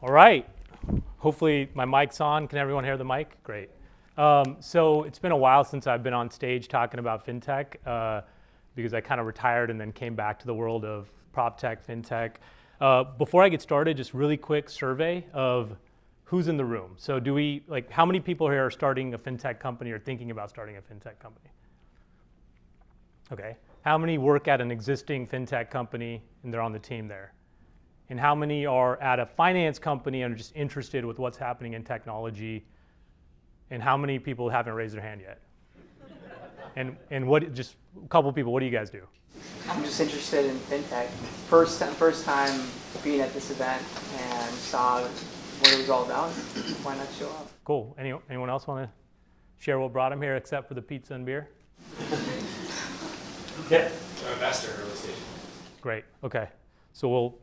All right. Hopefully my mic's on. Can everyone hear the mic? Great. So it's been a while since I've been on stage talking about fintech because I kind of retired and then came back to the world of prop tech, fintech. Before I get started, just really quick survey of who's in the room. So how many people here are starting a fintech company or thinking about starting a fintech company? Okay. How many work at an existing fintech company and they're on the team there? And how many are at a finance company and are just interested with what's happening in technology? And how many people haven't raised their hand yet? Just a couple people, what do you guys do? I'm just interested in fintech. First time being at this event and saw what it was all about. Why not show up? Cool. Anyone else want to share what brought them here except for the pizza and beer? Yeah. I'm an investor in real estate. Great. Okay. So we'll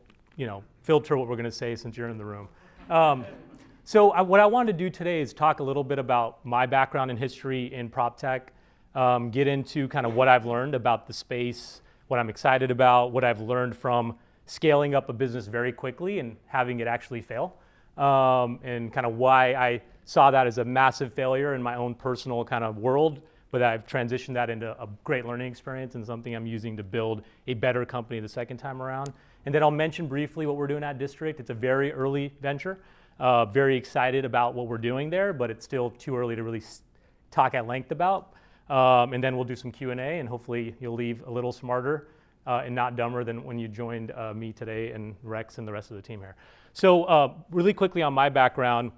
filter what we're going to say since you're in the room. What I wanted to do today is talk a little bit about my background and history in prop tech, get into kind of what I've learned about the space, what I'm excited about, what I've learned from scaling up a business very quickly and having it actually fail, and kind of why I saw that as a massive failure in my own personal kind of world, but I've transitioned that into a great learning experience and something I'm using to build a better company the second time around. And then I'll mention briefly what we're doing at District. It's a very early venture. Very excited about what we're doing there, but it's still too early to really talk at length about. And then we'll do some Q&A, and hopefully you'll leave a little smarter and not dumber than when you joined me today and Rex and the rest of the team here. So really quickly on my background,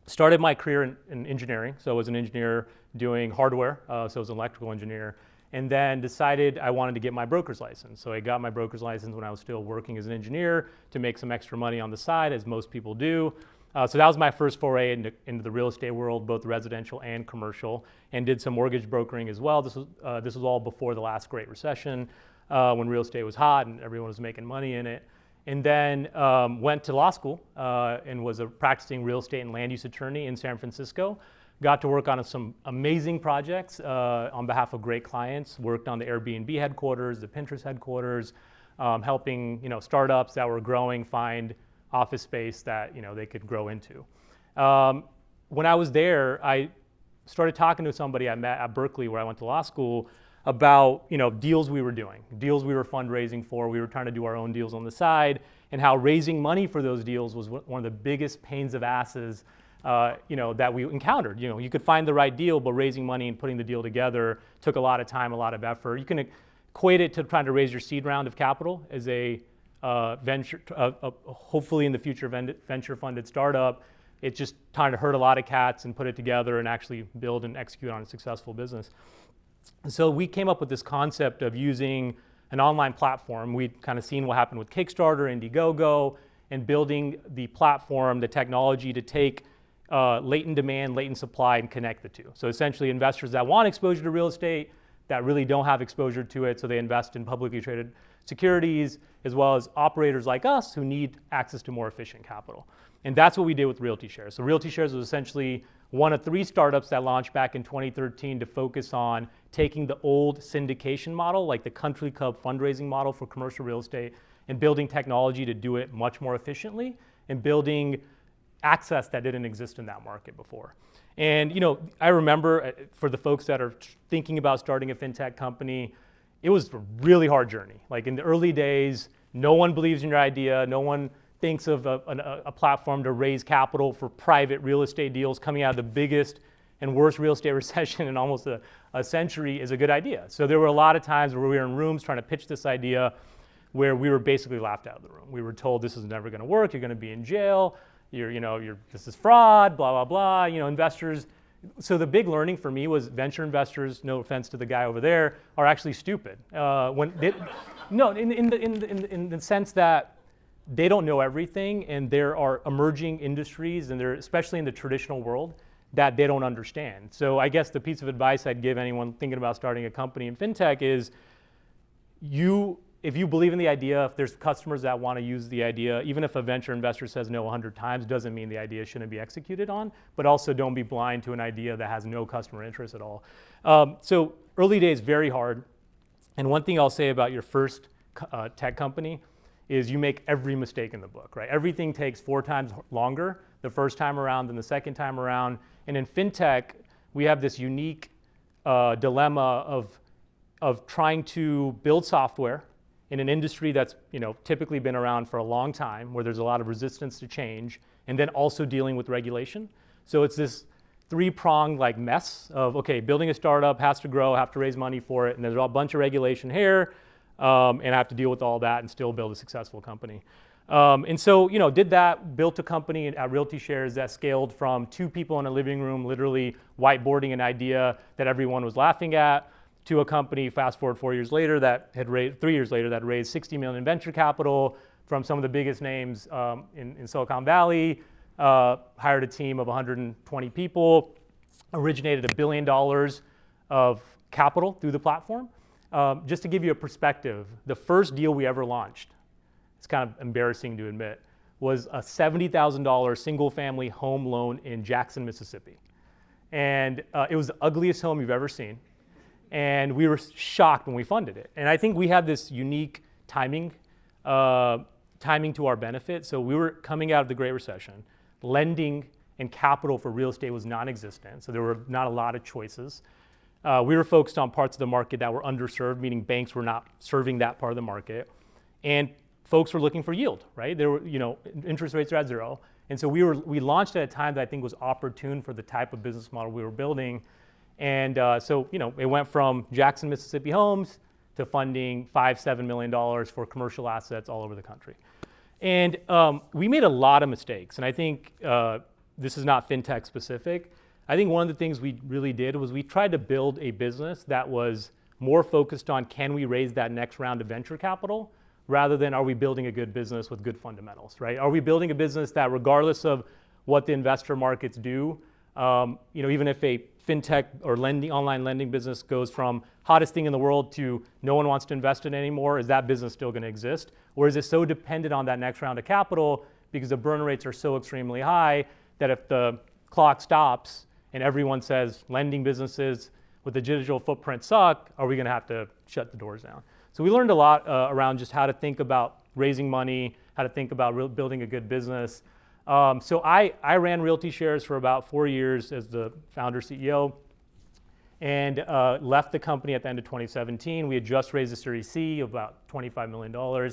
started my career in engineering. So I was an engineer doing hardware, so I was an electrical engineer. And then decided I wanted to get my broker's license. So I got my broker's license when I was still working as an engineer to make some extra money on the side, as most people do. So that was my first foray into the real estate world, both residential and commercial, and did some mortgage brokering as well. This was all before the last Great Recession, when real estate was hot and everyone was making money in it. And then went to law school and was a practicing real estate and land use attorney in San Francisco. Got to work on some amazing projects on behalf of great clients. Worked on the Airbnb headquarters, the Pinterest headquarters, helping startups that were growing find office space that they could grow into. When I was there, I started talking to somebody I met at Berkeley, where I went to law school, about deals we were doing, deals we were fundraising for. We were trying to do our own deals on the side, and how raising money for those deals was one of the biggest pains of asses that we encountered. You could find the right deal, but raising money and putting the deal together took a lot of time, a lot of effort. You can equate it to trying to raise your seed round of capital as a venture, hopefully in the future venture-funded startup. It's just trying to herd a lot of cats and put it together and actually build and execute on a successful business. So we came up with this concept of using an online platform. We'd kind of seen what happened with Kickstarter, Indiegogo, and building the platform, the technology to take latent demand, latent supply, and connect the two. So essentially investors that want exposure to real estate that really don't have exposure to it, so they invest in publicly traded securities, as well as operators like us who need access to more efficient capital. And that's what we did with Realty Shares. So Realty Shares was essentially one of 3 startups that launched back in 2013 to focus on taking the old syndication model, like the country club fundraising model for commercial real estate, and building technology to do it much more efficiently, and building access that didn't exist in that market before. And I remember for the folks that are thinking about starting a fintech company, it was a really hard journey. Like in the early days, no one believes in your idea. No one thinks of a platform to raise capital for private real estate deals coming out of the biggest and worst real estate recession in almost a century is a good idea. So there were a lot of times where we were in rooms trying to pitch this idea where we were basically laughed out of the room. We were told this is never going to work. You're going to be in jail. This is fraud, blah, blah, blah. Investors. So the big learning for me was venture investors, no offense to the guy over there, are actually stupid. In the sense that they don't know everything, and there are emerging industries, and they're especially in the traditional world, that they don't understand. So I guess the piece of advice I'd give anyone thinking about starting a company in fintech is if you believe in the idea, if there's customers that want to use the idea, even if a venture investor says no 100 times, doesn't mean the idea shouldn't be executed on, but also don't be blind to an idea that has no customer interest at all. So early days, very hard. And one thing I'll say about your first tech company is you make every mistake in the book, right? Everything takes 4 times longer the first time around than the second time around. And in fintech, we have this unique dilemma of trying to build software in an industry that's typically been around for a long time, where there's a lot of resistance to change, and then also dealing with regulation. So it's this 3-pronged like mess of, okay, building a startup has to grow, have to raise money for it, and there's a bunch of regulation here, and I have to deal with all that and still build a successful company. And so, did that, built a company at Realty Shares that scaled from 2 people in a living room, literally whiteboarding an idea that everyone was laughing at, to a company, fast forward 4 years later, that had raised, 3 years later, that raised $60 million in venture capital from some of the biggest names in Silicon Valley, hired a team of 120 people, originated $1 billion of capital through the platform. Just to give you a perspective, the first deal we ever launched, it's kind of embarrassing to admit, was a $70,000 single-family home loan in Jackson, Mississippi. And it was the ugliest home you've ever seen. And we were shocked when we funded it. And I think we had this unique timing to our benefit. So we were coming out of the Great Recession. Lending and capital for real estate was non-existent. So there were not a lot of choices. We were focused on parts of the market that were underserved, meaning banks were not serving that part of the market. And folks were looking for yield, right? There were, interest rates are at 0. And so we launched at a time that I think was opportune for the type of business model we were building. And so it went from Jackson, Mississippi homes to funding $5-7 million for commercial assets all over the country. And we made a lot of mistakes. And I think this is not fintech specific. I think one of the things we really did was we tried to build a business that was more focused on, can we raise that next round of venture capital, rather than are we building a good business with good fundamentals, right? Are we building a business that, regardless of what the investor markets do, even if a fintech or online lending business goes from hottest thing in the world to no one wants to invest in it anymore, is that business still going to exist? Or is it so dependent on that next round of capital because the burn rates are so extremely high that if the clock stops and everyone says lending businesses with a digital footprint suck, are we going to have to shut the doors down? So we learned a lot around just how to think about raising money, how to think about building a good business. So I ran Realty Shares for about 4 years as the founder CEO, and left the company at the end of 2017. We had just raised a Series C of about $25 million,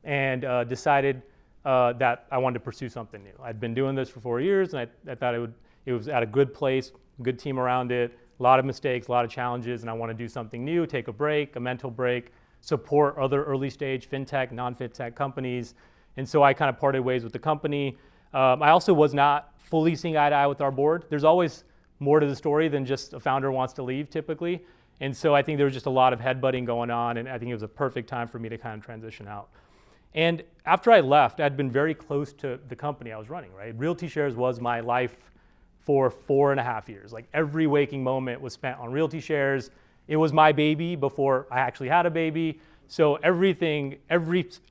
and decided that I wanted to pursue something new. I'd been doing this for 4 years, and I thought it was at a good place, good team around it, a lot of mistakes, a lot of challenges, and I want to do something new, take a break, a mental break, support other early stage fintech, non-fintech companies. And so I kind of parted ways with the company. I also was not fully seeing eye to eye with our board. There's always more to the story than just a founder wants to leave typically. And so I think there was just a lot of headbutting going on, and I think it was a perfect time for me to kind of transition out. And after I left, I'd been very close to the company I was running, right? Realty Shares was my life for 4.5 years. Like every waking moment was spent on Realty Shares. It was my baby before I actually had a baby. So every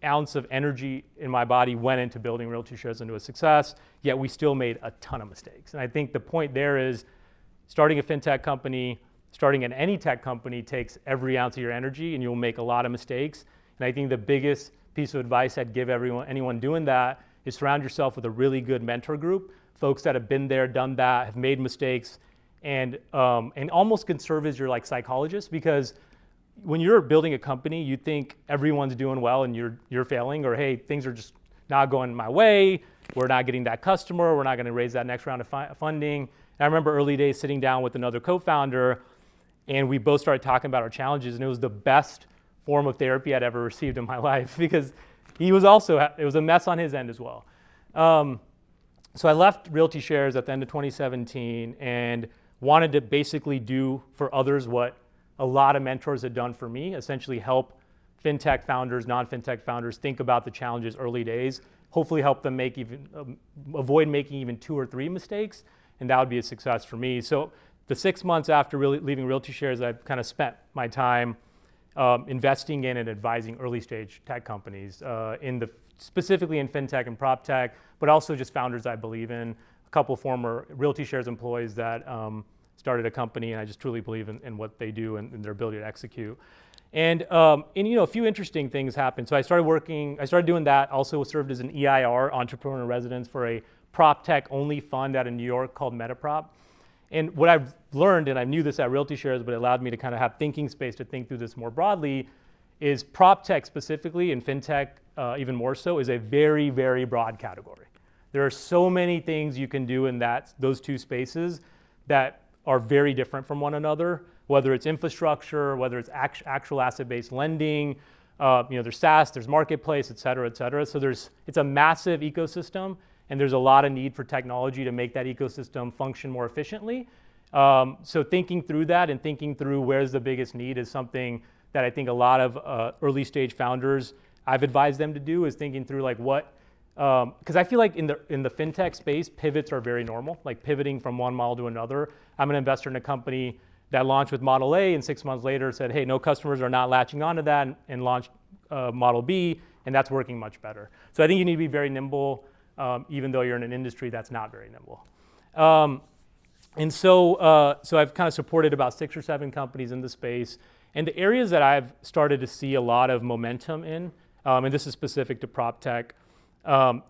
ounce of energy in my body went into building Realty Shares into a success, yet we still made a ton of mistakes. And I think the point there is starting a fintech company, starting an any tech company takes every ounce of your energy, and you'll make a lot of mistakes. And I think the biggest piece of advice I'd give anyone doing that is surround yourself with a really good mentor group, folks that have been there, done that, have made mistakes, and almost can serve as your like psychologist, because when you're building a company, you think everyone's doing well and you're failing, or hey, things are just not going my way, we're not getting that customer, we're not going to raise that next round of funding. And I remember early days sitting down with another co-founder, and we both started talking about our challenges, and it was the best form of therapy I'd ever received in my life, because it was a mess on his end as well. So I left Realty Shares at the end of 2017 and wanted to basically do for others what a lot of mentors had done for me, essentially help fintech founders, non-fintech founders think about the challenges early days, hopefully help them avoid making even 2 or 3 mistakes, and that would be a success for me. So the 6 months after leaving Realty Shares, I've kind of spent my time investing in and advising early stage tech companies, specifically in fintech and prop tech, but also just founders I believe in. A couple former Realty Shares employees that started a company, and I just truly believe in what they do and their ability to execute. And a few interesting things happened. So I started doing that. Also served as an EIR, entrepreneur in residence, for a prop tech only fund out of New York called Metaprop. And what I've learned, and I knew this at Realty Shares, but it allowed me to kind of have thinking space to think through this more broadly, is prop tech specifically, and fintech even more so, is a very, very broad category. There are so many things you can do in those two spaces that are very different from one another, whether it's infrastructure, whether it's actual asset-based lending, there's SaaS, there's marketplace, et cetera, et cetera. So it's a massive ecosystem, and there's a lot of need for technology to make that ecosystem function more efficiently. So thinking through that and thinking through where's the biggest need is something that I think a lot of early stage founders, I've advised them to do, is thinking through like what, because I feel like in the fintech space, pivots are very normal, like pivoting from one model to another. I'm an investor in a company that launched with Model A and 6 months later said, hey, no customers are not latching onto that, and launched Model B, and that's working much better. So I think you need to be very nimble, even though you're in an industry that's not very nimble. So I've kind of supported about 6 or 7 companies in the space. And the areas that I've started to see a lot of momentum in, and this is specific to prop tech,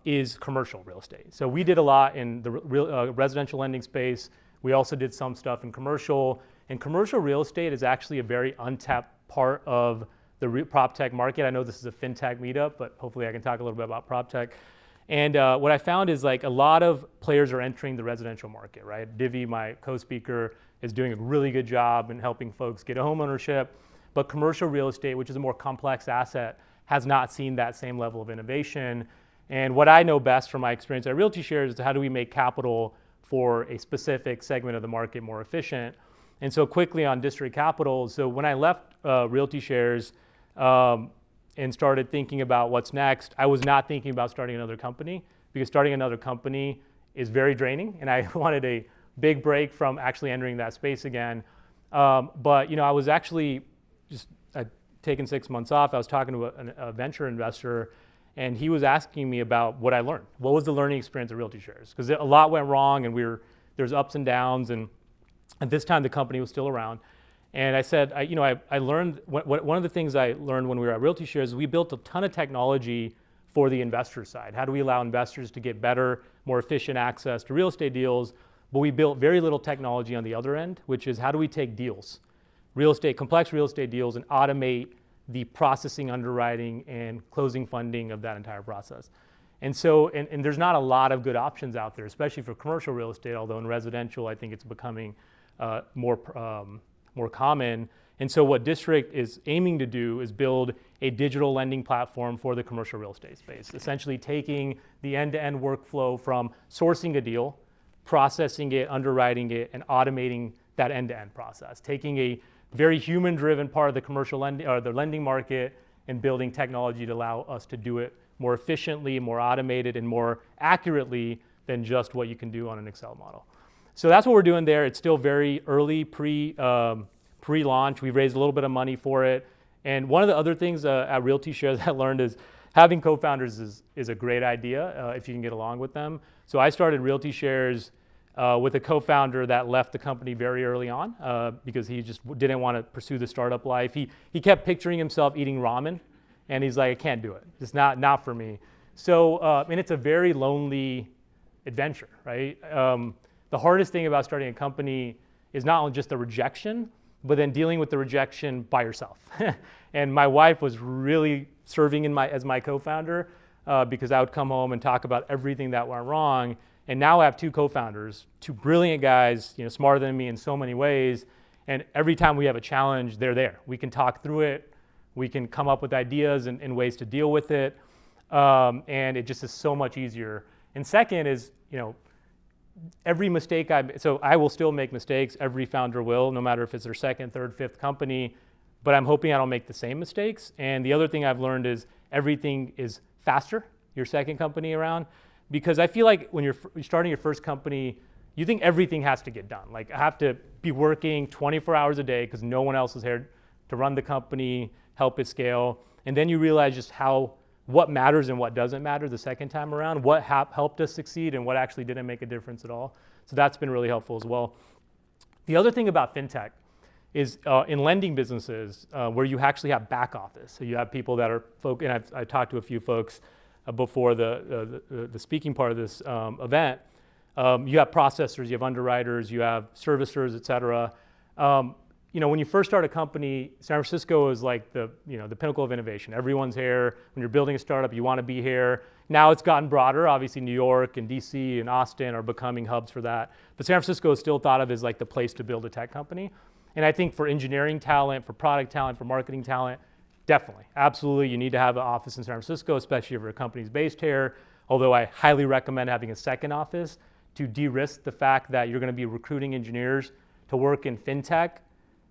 is commercial real estate. So we did a lot in the residential lending space. We also did some stuff in commercial. And commercial real estate is actually a very untapped part of the prop tech market. I know this is a fintech meetup, but hopefully I can talk a little bit about prop tech. And what I found is like a lot of players are entering the residential market, right? Divi, my co-speaker, is doing a really good job in helping folks get a home ownership. But commercial real estate, which is a more complex asset, has not seen that same level of innovation. And what I know best from my experience at Realty Shares is how do we make capital for a specific segment of the market more efficient. And so quickly on district capital, so when I left Realty Shares and started thinking about what's next, I was not thinking about starting another company, because starting another company is very draining, and I wanted a big break from actually entering that space again. But I was actually I'd taken 6 months off. I was talking to a venture investor, and he was asking me about what I learned. What was the learning experience at Realty Shares? Because a lot went wrong, and there's ups and downs, and at this time the company was still around. And I said, I learned, one of the things I learned when we were at Realty Shares is we built a ton of technology for the investor side. How do we allow investors to get better, more efficient access to real estate deals? But we built very little technology on the other end, which is how do we take deals, complex real estate deals, and automate the processing, underwriting, and closing funding of that entire process. And so, and there's not a lot of good options out there, especially for commercial real estate, although in residential, I think it's becoming more common. And so what District is aiming to do is build a digital lending platform for the commercial real estate space, essentially taking the end-to-end workflow from sourcing a deal, processing it, underwriting it, and automating that end-to-end process, taking a very human-driven part of the commercial lending or the lending market and building technology to allow us to do it more efficiently, more automated, and more accurately than just what you can do on an Excel model. So that's what we're doing there. It's still very early, pre-launch. We've raised a little bit of money for it. And one of the other things at Realty Shares I learned is having co-founders is a great idea if you can get along with them. So I started Realty Shares with a co-founder that left the company very early on because he just didn't want to pursue the startup life. He kept picturing himself eating ramen, and he's like, I can't do it. It's not for me. So, and it's a very lonely adventure, right? The hardest thing about starting a company is not only just the rejection, but then dealing with the rejection by yourself. And my wife was really serving as my co-founder because I would come home and talk about everything that went wrong. And now I have 2 co-founders, 2 brilliant guys, smarter than me in so many ways. And every time we have a challenge, they're there. We can talk through it. We can come up with ideas and ways to deal with it. And it just is so much easier. And second is, every mistake so I will still make mistakes. Every founder will, no matter if it's their second, third, fifth company. But I'm hoping I don't make the same mistakes. And the other thing I've learned is everything is faster, your second company around. Because I feel like when you're starting your first company, you think everything has to get done. Like I have to be working 24 hours a day because no one else is here to run the company, help it scale. And then you realize just what matters and what doesn't matter the second time around, what helped us succeed and what actually didn't make a difference at all. So that's been really helpful as well. The other thing about fintech is in lending businesses where you actually have back office. So you have people that are and I talked to a few folks before the speaking part of this event. You have processors, you have underwriters, you have servicers, et cetera. When you first start a company, San Francisco is like the pinnacle of innovation. Everyone's here. When you're building a startup, you want to be here. Now it's gotten broader. Obviously, New York and DC and Austin are becoming hubs for that. But San Francisco is still thought of as like the place to build a tech company. And I think for engineering talent, for product talent, for marketing talent, definitely, absolutely, you need to have an office in San Francisco, especially if your company's based here. Although I highly recommend having a second office to de-risk the fact that you're going to be recruiting engineers to work in fintech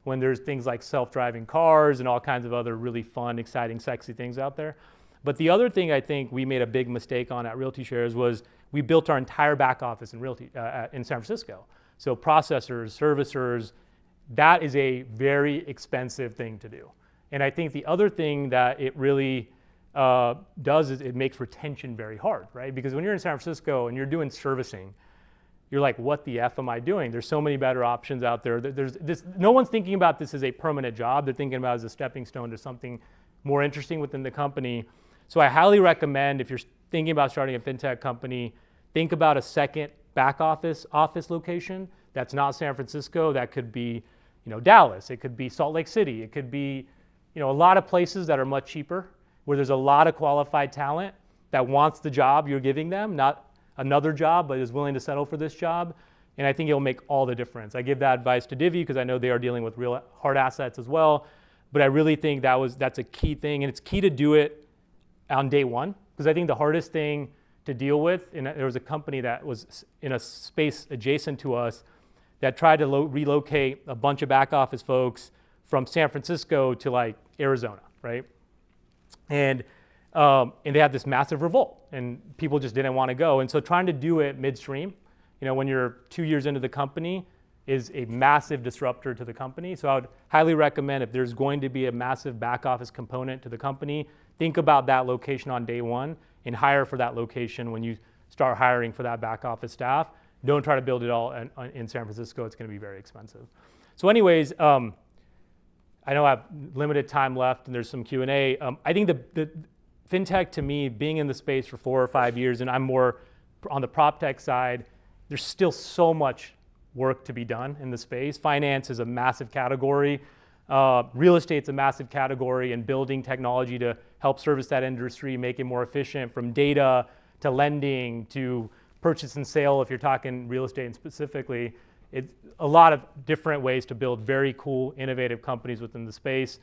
when there's things like self-driving cars and all kinds of other really fun, exciting, sexy things out there. But the other thing I think we made a big mistake on at Realty Shares was we built our entire back office in in San Francisco. So processors, servicers, that is a very expensive thing to do. And I think the other thing that it really does is it makes retention very hard, right? Because when you're in San Francisco and you're doing servicing, you're like, what the F am I doing? There's so many better options out there. No one's thinking about this as a permanent job. They're thinking about it as a stepping stone to something more interesting within the company. So I highly recommend if you're thinking about starting a fintech company, think about a second back office location that's not San Francisco. That could be Dallas. It could be Salt Lake City. It could be a lot of places that are much cheaper, where there's a lot of qualified talent that wants the job you're giving them, not another job, but is willing to settle for this job. And I think it'll make all the difference. I give that advice to Divvy because I know they are dealing with real hard assets as well. But I really think that's a key thing. And it's key to do it on day one, because I think the hardest thing to deal with, and there was a company that was in a space adjacent to us that tried to relocate a bunch of back office folks from San Francisco to like Arizona, right? And they had this massive revolt, and people just didn't want to go. And so trying to do it midstream, when you're 2 years into the company, is a massive disruptor to the company. So I would highly recommend, if there's going to be a massive back office component to the company, think about that location on day one and hire for that location when you start hiring for that back office staff. Don't try to build it all in San Francisco. It's going to be very expensive. So anyways, I know I have limited time left and there's some Q&A. I think the fintech, to me, being in the space for 4 or 5 years, and I'm more on the prop tech side, there's still so much work to be done in the space. Finance is a massive category. Real estate's a massive category, and building technology to help service that industry, make it more efficient, from data to lending to purchase and sale, if you're talking real estate and specifically. It's a lot of different ways to build very cool, innovative companies within the space.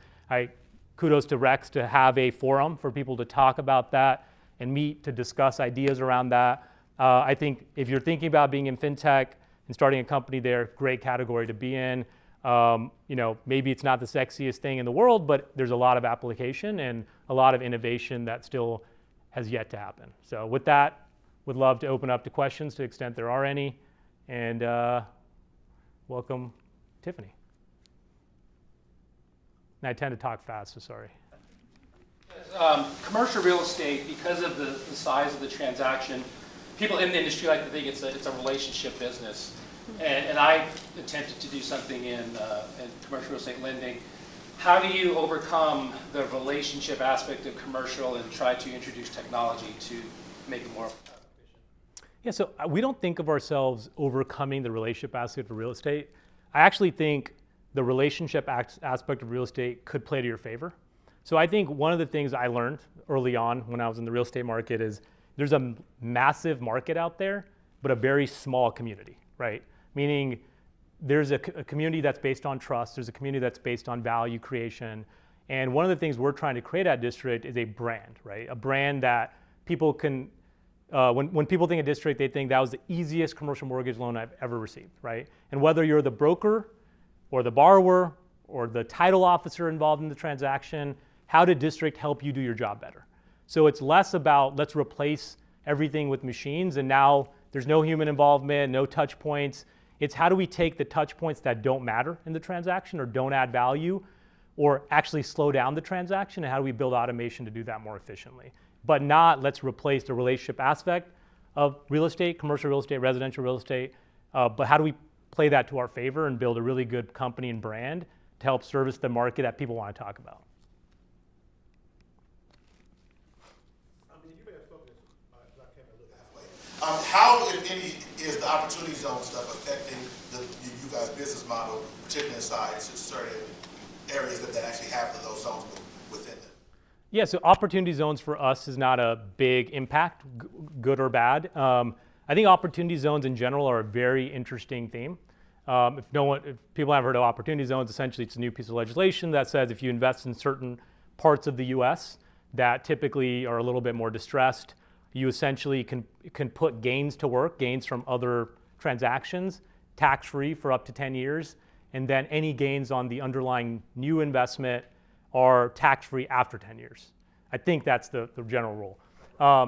Kudos to Rex to have a forum for people to talk about that and meet to discuss ideas around that. I think if you're thinking about being in fintech and starting a company there, great category to be in. Maybe it's not the sexiest thing in the world, but there's a lot of application and a lot of innovation that still has yet to happen. So with that, would love to open up to questions to the extent there are any. And welcome, Tiffany. And I tend to talk fast, so sorry. Commercial real estate, because of the size of the transaction, people in the industry like to think it's a relationship business. And I attempted to do something in commercial real estate lending. How do you overcome the relationship aspect of commercial and try to introduce technology to make it more efficient? Yeah, so we don't think of ourselves overcoming the relationship aspect of real estate. I actually think the relationship aspect of real estate could play to your favor. So I think one of the things I learned early on when I was in the real estate market is there's a massive market out there, but a very small community, right? Meaning there's a community that's based on trust, there's a community that's based on value creation. And one of the things we're trying to create at District is a brand, right? A brand that people can, when people think of District, they think that was the easiest commercial mortgage loan I've ever received, right? And whether you're the broker or the borrower or the title officer involved in the transaction, how did District help you do your job better? So it's less about let's replace everything with machines and now there's no human involvement, no touch points. It's how do we take the touch points that don't matter in the transaction or don't add value or actually slow down the transaction, and how do we build automation to do that more efficiently? But not let's replace the relationship aspect of real estate, commercial real estate, residential real estate, but how do we play that to our favor and build a really good company and brand to help service the market that people want to talk about. How, if any, is the opportunity zone stuff affecting you guys' business model, particularly inside certain areas that actually have those zones within them? Yeah, so opportunity zones for us is not a big impact, good or bad. I think opportunity zones in general are a very interesting theme. If people haven't heard of opportunity zones, essentially it's a new piece of legislation that says if you invest in certain parts of the U.S. that typically are a little bit more distressed, you essentially can put gains to work, gains from other transactions, tax-free for up to 10 years, and then any gains on the underlying new investment are tax-free after 10 years. I think that's the general rule.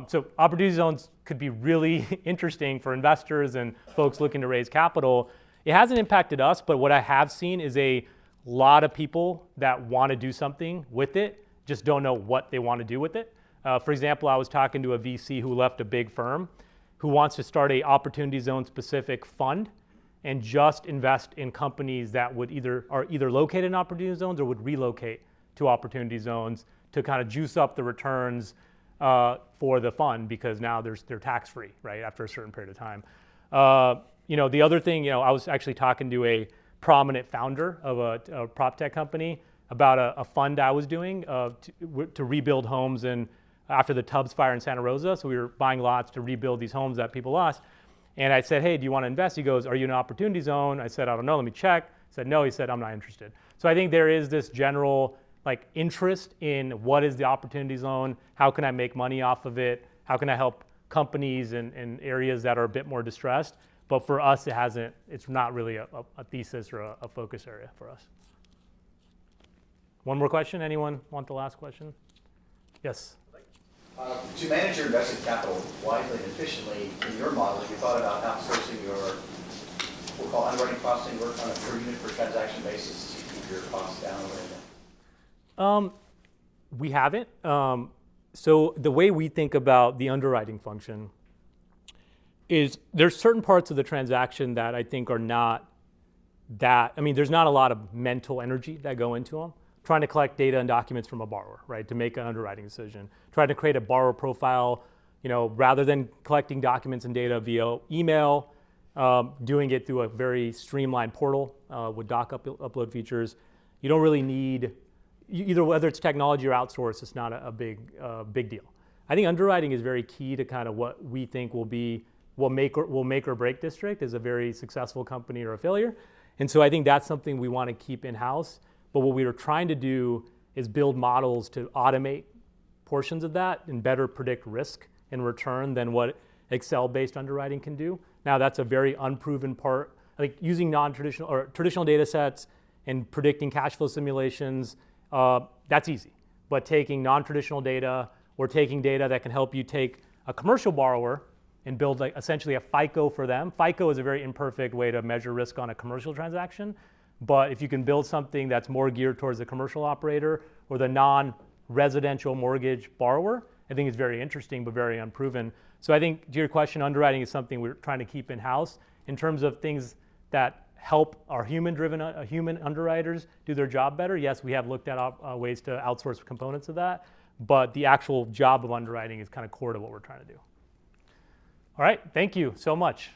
So opportunity zones could be really interesting for investors and folks looking to raise capital. It hasn't impacted us, but what I have seen is a lot of people that want to do something with it, just don't know what they want to do with it. For example, I was talking to a VC who left a big firm who wants to start a opportunity zone specific fund and just invest in companies that are either located in opportunity zones or would relocate to opportunity zones to kind of juice up the returns for the fund, because now they're tax-free, right, after a certain period of time. The other thing, I was actually talking to a prominent founder of a prop tech company about a fund I was doing to rebuild homes after the Tubbs fire in Santa Rosa. So we were buying lots to rebuild these homes that people lost. And I said, hey, do you want to invest? He goes, are you in an opportunity zone? I said, I don't know, let me check. He said, no. He said, I'm not interested. So I think there is this general interest in what is the opportunity zone? How can I make money off of it? How can I help companies in areas that are a bit more distressed? But for us, it's not really a thesis or a focus area for us. One more question? Anyone want the last question? Yes. To manage your invested capital wisely and efficiently in your model, have you thought about outsourcing your, we'll call underwriting costing work on a per unit per transaction basis to keep your costs down or anything? We haven't. So the way we think about the underwriting function is there's certain parts of the transaction that I think are not there's not a lot of mental energy that go into them. Trying to collect data and documents from a borrower, right, to make an underwriting decision. Trying to create a borrower profile, rather than collecting documents and data via email, doing it through a very streamlined portal with doc upload features. You don't really need, either whether it's technology or outsource, it's not a big deal. I think underwriting is very key to kind of what we think will make or break District as a very successful company or a failure. And so I think that's something we want to keep in-house. But what we are trying to do is build models to automate portions of that and better predict risk and return than what Excel-based underwriting can do. Now, that's a very unproven part. I think using non-traditional or traditional data sets and predicting cash flow simulations, that's easy. But taking non-traditional data or taking data that can help you take a commercial borrower and build essentially a FICO for them. FICO is a very imperfect way to measure risk on a commercial transaction. But if you can build something that's more geared towards the commercial operator or the non-residential mortgage borrower, I think it's very interesting but very unproven. So I think to your question, underwriting is something we're trying to keep in-house. In terms of things that help our human underwriters do their job better, yes, we have looked at ways to outsource components of that, but the actual job of underwriting is kind of core to what we're trying to do. All right, thank you so much.